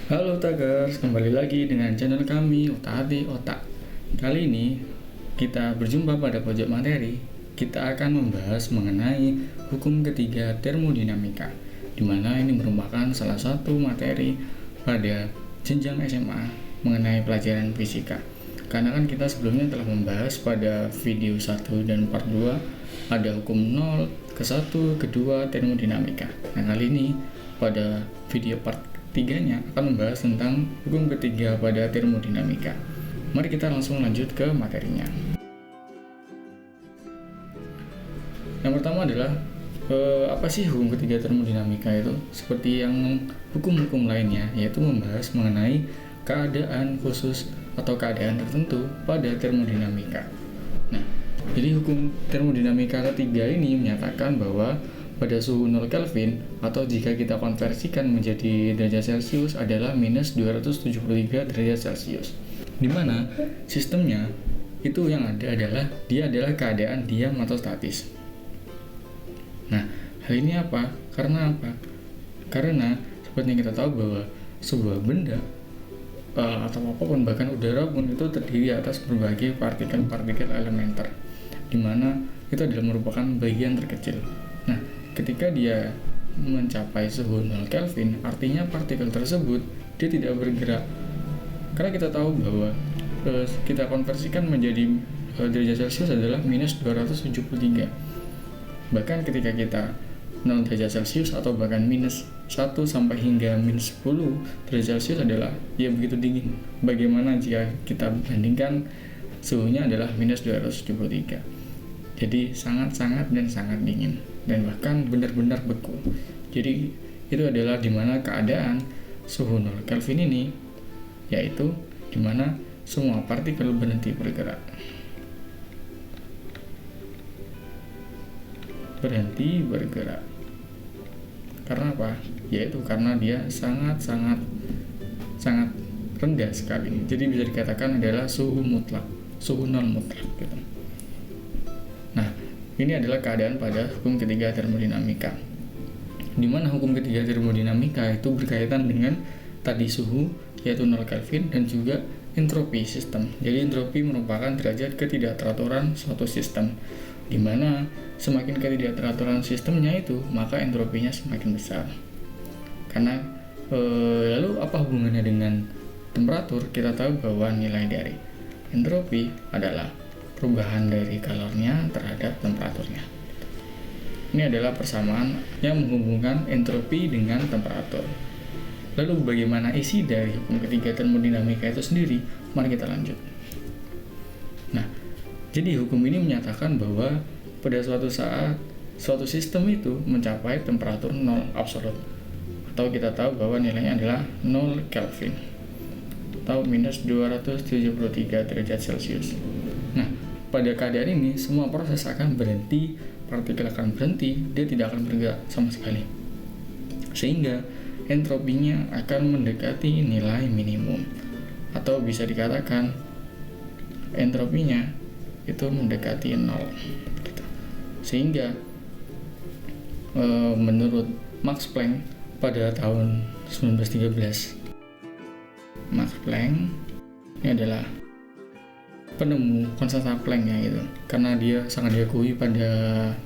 Halo Takers, kembali lagi dengan channel kami Otak-Atik Otak. Kali ini kita berjumpa pada pojok materi. Kita akan membahas mengenai hukum ketiga termodinamika, di mana ini merupakan salah satu materi pada jenjang SMA mengenai pelajaran fisika. Karena kan kita sebelumnya telah membahas pada video 1 dan part 2 ada hukum 0, ke-1, ke-2 termodinamika. Nah, kali ini pada video part tiganya akan membahas tentang hukum ketiga pada termodinamika. Mari kita langsung lanjut ke materinya. Yang pertama adalah apa sih hukum ketiga termodinamika itu? Seperti yang hukum-hukum lainnya, yaitu membahas mengenai keadaan khusus atau keadaan tertentu pada termodinamika. Nah, jadi hukum termodinamika ketiga ini menyatakan bahwa pada suhu 0 Kelvin atau jika kita konversikan menjadi derajat Celcius adalah minus 273 derajat Celcius, di mana sistemnya itu yang ada adalah dia adalah keadaan diam atau statis. Nah, hal ini apa? Karena apa? Karena seperti yang kita tahu bahwa sebuah benda atau apapun, bahkan udara pun itu terdiri atas berbagai partikel-partikel elementer, di mana itu adalah merupakan bagian terkecil. Nah, ketika dia mencapai suhu 0 Kelvin, artinya partikel tersebut dia tidak bergerak. Karena kita tahu bahwa kita konversikan menjadi derajat Celcius adalah minus 273. Bahkan ketika kita 0 derajat Celcius atau bahkan minus 1 sampai hingga minus 10 derajat Celcius adalah ya begitu dingin. Bagaimana jika kita bandingkan suhunya adalah minus 273. Jadi sangat-sangat dan sangat dingin, dan bahkan benar-benar beku. Jadi itu adalah dimana keadaan suhu 0 Kelvin ini, yaitu dimana semua partikel berhenti bergerak. Berhenti bergerak. Karena apa? Yaitu karena dia sangat rendah sekali. Jadi bisa dikatakan adalah suhu mutlak, suhu 0 mutlak gitu. Nah, ini adalah keadaan pada hukum ketiga termodinamika, di mana hukum ketiga termodinamika itu berkaitan dengan tadi suhu, yaitu 0 Kelvin, dan juga entropi sistem. Jadi entropi merupakan derajat ketidakteraturan suatu sistem, di mana semakin ketidakteraturan sistemnya itu, maka entropinya semakin besar. Karena lalu apa hubungannya dengan temperatur? Kita tahu bahwa nilai dari entropi adalah perubahan dari kalornya terhadap temperaturnya. Ini adalah persamaan yang menghubungkan entropi dengan temperatur. Lalu bagaimana isi dari hukum ketiga termodinamika itu sendiri? Mari kita lanjut. Nah, jadi hukum ini menyatakan bahwa pada suatu saat suatu sistem itu mencapai temperatur 0 absolut, atau kita tahu bahwa nilainya adalah 0 Kelvin atau minus 273 derajat Celcius. Nah, pada keadaan ini semua proses akan berhenti, partikel akan berhenti, dia tidak akan bergerak sama sekali, sehingga entropinya akan mendekati nilai minimum, atau bisa dikatakan entropinya itu mendekati 0 gitu. Sehingga menurut Max Planck pada tahun 1913, Max Planck ini adalah penemu konstanta Planck ya gitu, karena dia sangat diakui pada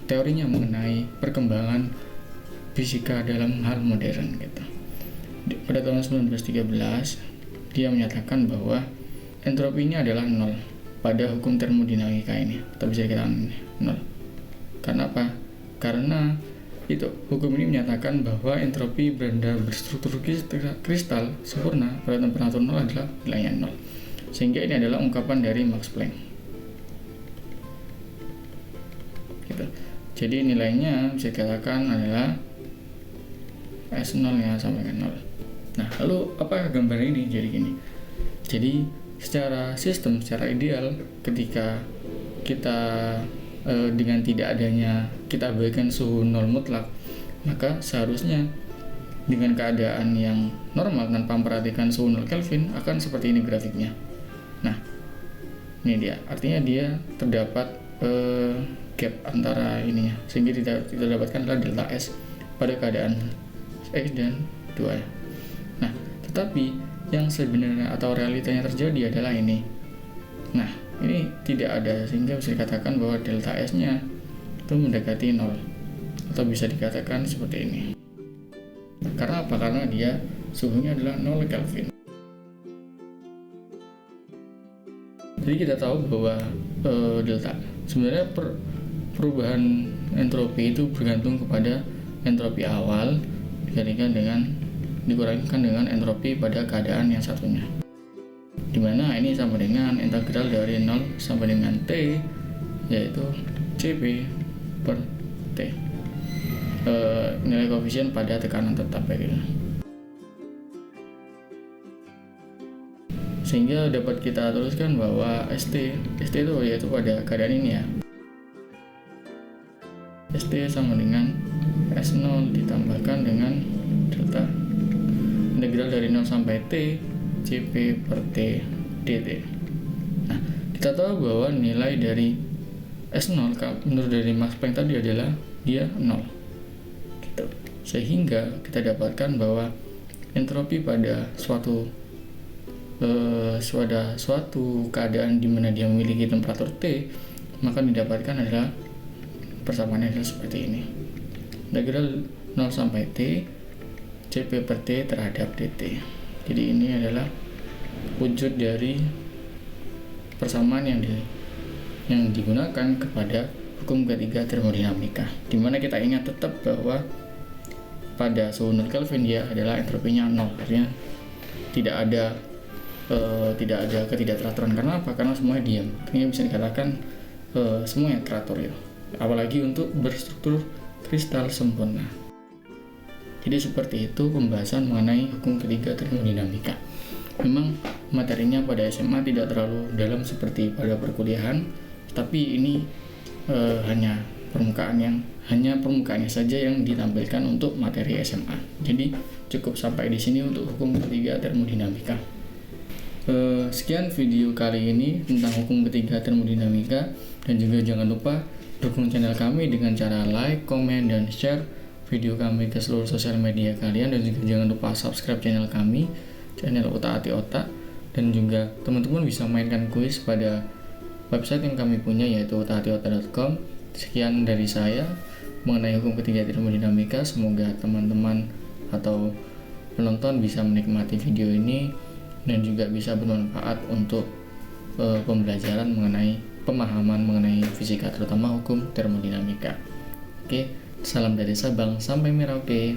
teorinya mengenai perkembangan fisika dalam hal modern gitu. Pada tahun 1913 dia menyatakan bahwa entropinya adalah 0 pada hukum termodinamika ini, atau bisa dikatakan 0. Karena apa? Karena itu hukum ini menyatakan bahwa entropi benda berstruktur kristal sempurna pada temperatur 0 adalah nilainya 0. Sehingga ini adalah ungkapan dari Max Planck gitu. Jadi nilainya bisa dikatakan adalah S0 ya, sampai dengan 0. Nah, lalu apa gambar ini? Jadi gini. Jadi secara sistem, secara ideal, ketika kita dengan tidak adanya, kita abaikan suhu 0 mutlak, maka seharusnya dengan keadaan yang normal tanpa memperhatikan suhu 0 Kelvin akan seperti ini grafiknya. Nah, ini dia, artinya dia terdapat gap antara ininya, sehingga tidak dapatkan adalah delta S pada keadaan X dan 2 ya. Nah, Tetapi yang sebenarnya atau realitanya terjadi adalah ini. Nah, ini tidak ada, sehingga bisa dikatakan bahwa delta S-nya itu mendekati 0, atau bisa dikatakan seperti ini. Karena apa? Karena dia suhunya adalah 0 Kelvin. Jadi kita tahu bahwa delta sebenarnya perubahan entropi itu bergantung kepada entropi awal dikurangkan dengan entropi pada keadaan yang satunya, dimana ini sama dengan integral dari 0 sampai dengan T, yaitu Cp per T, nilai koefisien pada tekanan tetap gitu. Sehingga dapat kita tuliskan bahwa ST itu yaitu pada keadaan ini ya, ST sama dengan S0 ditambahkan dengan delta integral dari 0 sampai T Cp per T dt. Nah, kita tahu bahwa nilai dari S0 menurut dari Max Planck tadi adalah dia 0 gitu. Sehingga kita dapatkan bahwa entropi pada suatu keadaan di mana dia memiliki temperatur T, maka didapatkan adalah persamaannya adalah seperti ini. Integral 0 sampai T Cp per T terhadap dt. Jadi ini adalah wujud dari persamaan yang digunakan kepada hukum ketiga termodinamika, di mana kita ingat tetap bahwa pada suhu 0 Kelvin dia adalah entropinya 0, artinya tidak ada ketidakteraturan. Karena apa? Karena semuanya diam. Artinya bisa dikatakan semuanya teratur ya. Apalagi untuk berstruktur kristal sempurna. Jadi seperti itu pembahasan mengenai hukum ketiga termodinamika. Memang materinya pada SMA tidak terlalu dalam seperti pada perkuliahan, tapi ini hanya permukaannya saja yang ditampilkan untuk materi SMA. Jadi cukup sampai di sini untuk hukum ketiga termodinamika. Sekian video kali ini tentang hukum ketiga termodinamika, dan juga jangan lupa dukung channel kami dengan cara like, komen, dan share video kami ke seluruh sosial media kalian, dan juga jangan lupa subscribe channel kami, channel Otak Ati Otak, dan juga teman-teman bisa mainkan kuis pada website yang kami punya yaitu otakatiotak.com. Sekian dari saya mengenai hukum ketiga termodinamika. Semoga teman-teman atau penonton bisa menikmati video ini dan juga bisa bermanfaat untuk pembelajaran pemahaman mengenai fisika, terutama hukum termodinamika. Oke, salam dari Sabang sampai Merauke.